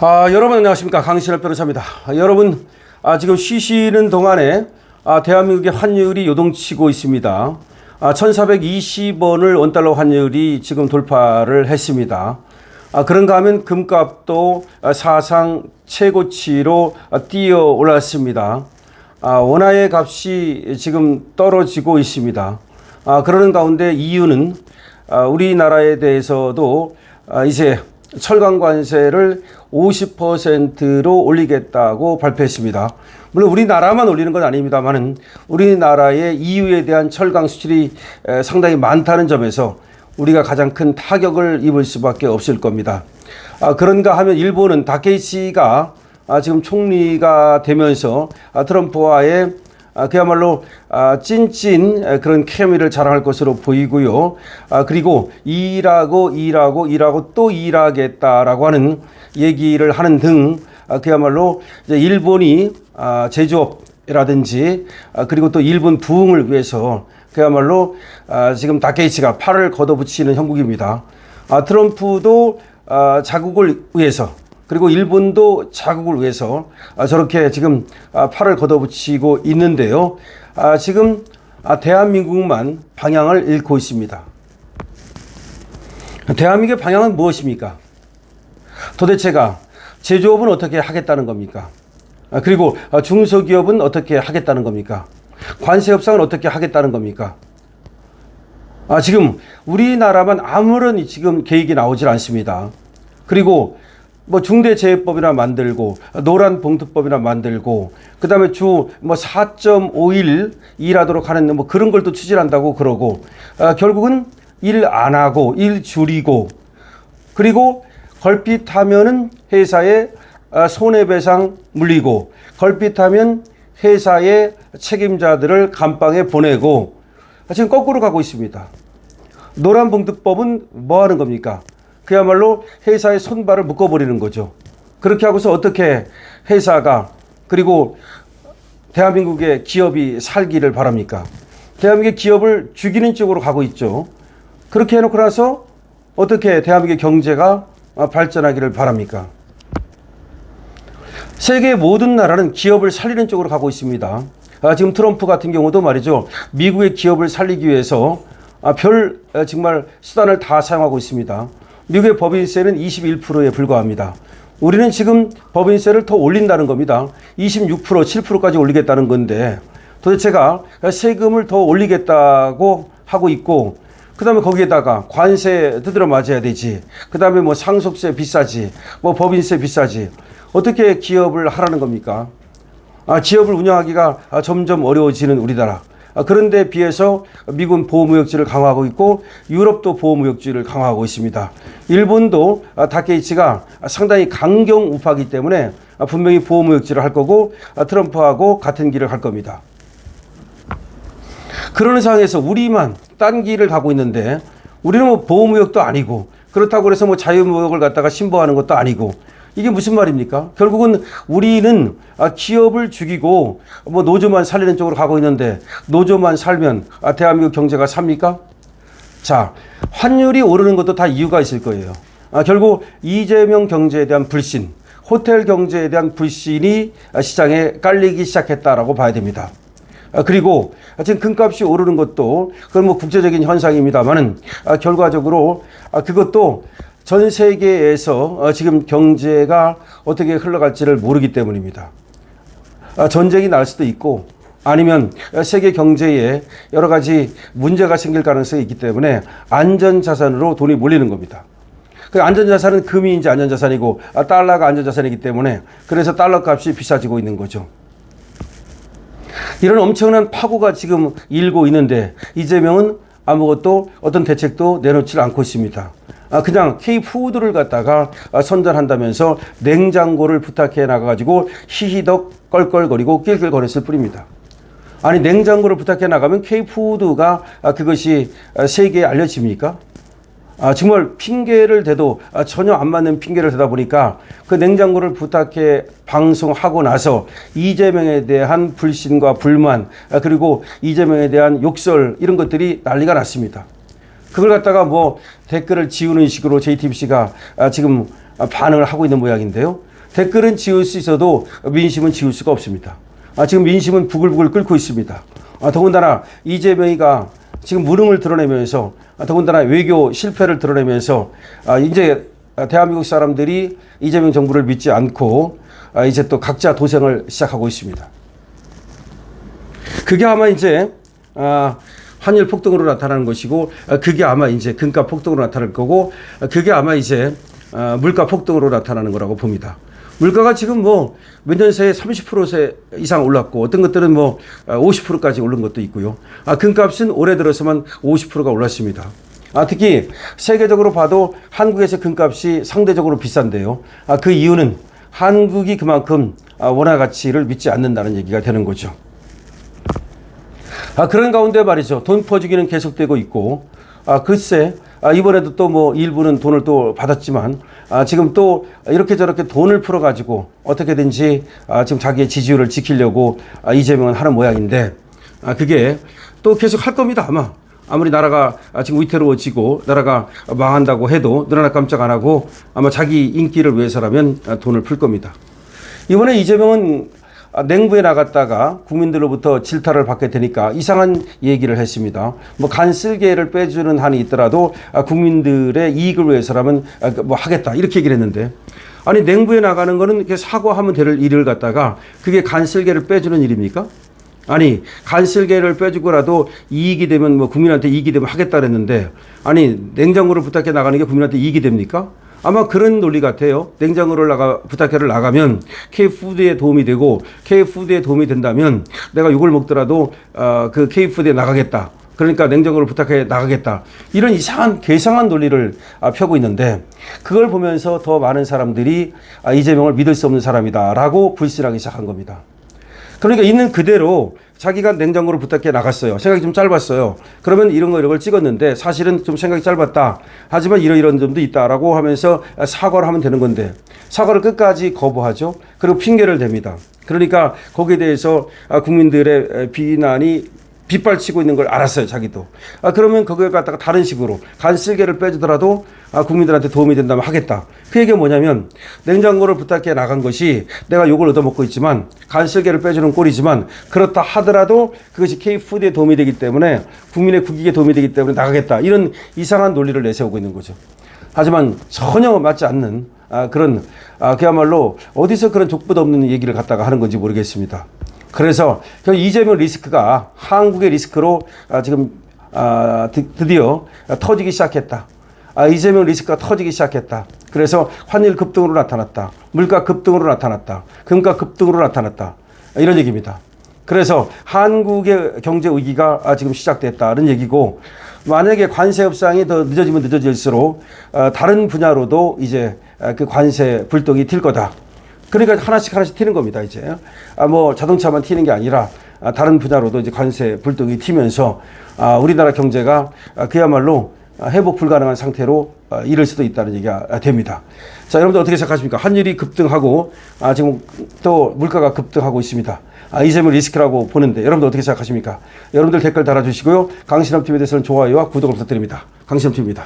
여러분 안녕하십니까, 강신업 변호사입니다. 여러분 지금 쉬시는 동안에 대한민국의 환율이 요동치고 있습니다. 1420원을 원달러 환율이 지금 돌파를 했습니다. 그런가 하면 금값도 사상 최고치로 뛰어 올랐습니다. 원화의 값이 지금 떨어지고 있습니다. 그러는 가운데 이유는 우리나라에 대해서도 이제 철강 관세를 50%로 올리겠다고 발표했습니다. 물론 우리나라만 올리는 건 아닙니다만은 우리나라의 EU에 대한 철강 수출이 상당히 많다는 점에서 우리가 가장 큰 타격을 입을 수밖에 없을 겁니다. 그런가 하면 일본은 다케이치가 지금 총리가 되면서 트럼프와의 그야말로 찐찐 그런 케미를 자랑할 것으로 보이고요. 그리고 일하고 또 일하겠다라고 하는 얘기를 하는 등 그야말로 이제 일본이 제조업이라든지 그리고 또 일본 부흥을 위해서 그야말로 지금 다케이치가 팔을 걷어붙이는 형국입니다. 트럼프도 자국을 위해서, 그리고 일본도 자국을 위해서 저렇게 지금 팔을 걷어붙이고 있는데요. 지금 대한민국만 방향을 잃고 있습니다. 대한민국의 방향은 무엇입니까? 도대체가 제조업은 어떻게 하겠다는 겁니까? 그리고 중소기업은 어떻게 하겠다는 겁니까? 관세 협상은 어떻게 하겠다는 겁니까? 지금 우리나라만 아무런 지금 계획이 나오질 않습니다. 그리고 중대재해법이나 만들고 노란 봉투법이나 만들고 그다음에 주 4.5일 일하도록 하는 그런 걸 또 추진한다고 그러고 결국은 일 안 하고 일 줄이고, 그리고 걸핏하면은 회사에 손해배상 물리고, 걸핏하면 회사의 책임자들을 감방에 보내고 지금 거꾸로 가고 있습니다. 노란 봉투법은 뭐 하는 겁니까? 그야말로 회사의 손발을 묶어버리는 거죠. 그렇게 하고서 어떻게 회사가, 그리고 대한민국의 기업이 살기를 바랍니까? 대한민국의 기업을 죽이는 쪽으로 가고 있죠. 그렇게 해놓고 나서 어떻게 대한민국의 경제가 발전하기를 바랍니까? 세계의 모든 나라는 기업을 살리는 쪽으로 가고 있습니다. 지금 트럼프 같은 경우도 말이죠, 미국의 기업을 살리기 위해서 정말 수단을 다 사용하고 있습니다. 미국의 법인세는 21%에 불과합니다. 우리는 지금 법인세를 더 올린다는 겁니다. 26%, 7%까지 올리겠다는 건데 도대체가 세금을 더 올리겠다고 하고 있고, 그 다음에 거기에다가 관세 두드려 맞아야 되지, 그 다음에 상속세 비싸지, 법인세 비싸지, 어떻게 기업을 하라는 겁니까? 기업을 운영하기가 점점 어려워지는 우리나라. 그런데 비해서 미국은 보호무역지를 강화하고 있고 유럽도 보호무역지를 강화하고 있습니다. 일본도 다케이치가 상당히 강경 우파이기 때문에 분명히 보호무역지를 할 거고 트럼프하고 같은 길을 갈 겁니다. 그러는 상황에서 우리만 딴 길을 가고 있는데, 우리는 보호무역도 아니고 그렇다고 해서 자유무역을 갖다가 신봉하는 것도 아니고, 이게 무슨 말입니까? 결국은 우리는 기업을 죽이고 노조만 살리는 쪽으로 가고 있는데, 노조만 살면 대한민국 경제가 삽니까? 자, 환율이 오르는 것도 다 이유가 있을 거예요. 결국 이재명 경제에 대한 불신, 호텔 경제에 대한 불신이 시장에 깔리기 시작했다라고 봐야 됩니다. 그리고 지금 금값이 오르는 것도 그건 국제적인 현상입니다만은 결과적으로 그것도 전 세계에서 지금 경제가 어떻게 흘러갈지를 모르기 때문입니다. 전쟁이 날 수도 있고 아니면 세계 경제에 여러 가지 문제가 생길 가능성이 있기 때문에 안전자산으로 돈이 몰리는 겁니다. 그 안전자산은 금이 이제 안전자산이고 달러가 안전자산이기 때문에 그래서 달러 값이 비싸지고 있는 거죠. 이런 엄청난 파고가 지금 일고 있는데 이재명은 아무것도 어떤 대책도 내놓지 않고 있습니다. 그냥 K푸드를 갖다가 선전한다면서 냉장고를 부탁해 나가가지고 히히덕 껄껄거리고 낄낄거렸을 뿐입니다. 아니, 냉장고를 부탁해 나가면 K푸드가 그것이 세계에 알려집니까? 정말 핑계를 대도 전혀 안 맞는 핑계를 대다 보니까 그 냉장고를 부탁해 방송하고 나서 이재명에 대한 불신과 불만, 그리고 이재명에 대한 욕설, 이런 것들이 난리가 났습니다. 그걸 갖다가 댓글을 지우는 식으로 JTBC가 지금 반응을 하고 있는 모양인데요. 댓글은 지울 수 있어도 민심은 지울 수가 없습니다. 지금 민심은 부글부글 끓고 있습니다. 더군다나 이재명이가 지금 무능을 드러내면서 더군다나 외교 실패를 드러내면서 이제 대한민국 사람들이 이재명 정부를 믿지 않고 이제 또 각자 도생을 시작하고 있습니다. 그게 아마 이제 환율 폭등으로 나타나는 것이고 그게 아마 이제 금가 폭등으로 나타날 거고 그게 아마 이제 물가 폭등으로 나타나는 거라고 봅니다. 물가가 지금 뭐 몇 년 새에 30% 이상 올랐고 어떤 것들은 뭐 50%까지 오른 것도 있고요. 금값은 올해 들어서만 50%가 올랐습니다. 특히 세계적으로 봐도 한국에서 금값이 상대적으로 비싼데요. 그 이유는 한국이 그만큼 원화 가치를 믿지 않는다는 얘기가 되는 거죠. 그런 가운데 말이죠. 돈 퍼주기는 계속되고 있고, 글쎄, 이번에도 또 뭐 일부는 돈을 또 받았지만, 지금 또 이렇게 저렇게 돈을 풀어가지고 어떻게든지 지금 자기의 지지율을 지키려고 이재명은 하는 모양인데, 그게 또 계속 할 겁니다, 아마. 아무리 나라가 지금 위태로워지고 나라가 망한다고 해도 눈 하나 깜짝 안 하고 아마 자기 인기를 위해서라면 돈을 풀 겁니다. 이번에 이재명은 냉부에 나갔다가 국민들로부터 질타를 받게 되니까 이상한 얘기를 했습니다. 뭐 간쓸개를 빼주는 한이 있더라도 국민들의 이익을 위해서라면 뭐 하겠다 이렇게 얘기를 했는데, 아니 냉부에 나가는 거는 이렇게 사과하면 될 일을 갖다가 그게 간쓸개를 빼주는 일입니까? 아니 간쓸개를 빼주고라도 이익이 되면 뭐 국민한테 이익이 되면 하겠다 그랬는데, 아니 냉장고를 부탁해 나가는 게 국민한테 이익이 됩니까? 아마 그런 논리 같아요. 냉장고를 부탁해를 나가면 K푸드에 도움이 되고 K푸드에 도움이 된다면 내가 욕을 먹더라도 그 K푸드에 나가겠다. 그러니까 냉장고를 부탁해 나가겠다. 이런 이상한 괴상한 논리를 펴고 있는데, 그걸 보면서 더 많은 사람들이 이재명을 믿을 수 없는 사람이다라고 불신하기 시작한 겁니다. 그러니까 있는 그대로 자기가 냉장고를 부탁해 나갔어요. 생각이 좀 짧았어요. 그러면 이런 걸 찍었는데 사실은 좀 생각이 짧았다. 하지만 이런 점도 있다라고 하면서 사과를 하면 되는 건데 사과를 끝까지 거부하죠. 그리고 핑계를 댑니다. 그러니까 거기에 대해서 국민들의 비난이 빗발치고 있는 걸 알았어요, 자기도. 그러면 그걸 갖다가 다른 식으로 간쓸개를 빼주더라도 국민들한테 도움이 된다면 하겠다. 그 얘기가 뭐냐면, 냉장고를 부탁해 나간 것이 내가 욕을 얻어먹고 있지만 간쓸개를 빼주는 꼴이지만 그렇다 하더라도 그것이 K푸드에 도움이 되기 때문에 국민의 국익에 도움이 되기 때문에 나가겠다. 이런 이상한 논리를 내세우고 있는 거죠. 하지만 전혀 맞지 않는 그런 그야말로 어디서 그런 족보도 없는 얘기를 갖다가 하는 건지 모르겠습니다. 그래서 이재명 리스크가 한국의 리스크로 지금 드디어 터지기 시작했다. 이재명 리스크가 터지기 시작했다. 그래서 환율 급등으로 나타났다. 물가 급등으로 나타났다. 금가 급등으로 나타났다. 이런 얘기입니다. 그래서 한국의 경제 위기가 지금 시작됐다는 얘기고, 만약에 관세 협상이 더 늦어지면 늦어질수록 다른 분야로도 이제 그 관세 불똥이 튈 거다. 그러니까 하나씩 튀는 겁니다, 이제. 뭐 자동차만 튀는 게 아니라 다른 분야로도 이제 관세 불똥이 튀면서 우리나라 경제가 그야말로 회복 불가능한 상태로 이를 수도 있다는 얘기가 됩니다. 자, 여러분들 어떻게 생각하십니까? 환율이 급등하고 지금 또 물가가 급등하고 있습니다. 이재명 리스크라고 보는데 여러분들 어떻게 생각하십니까? 여러분들 댓글 달아주시고요. 강신업TV에 대해서는 좋아요와 구독을 부탁드립니다. 강신업TV입니다.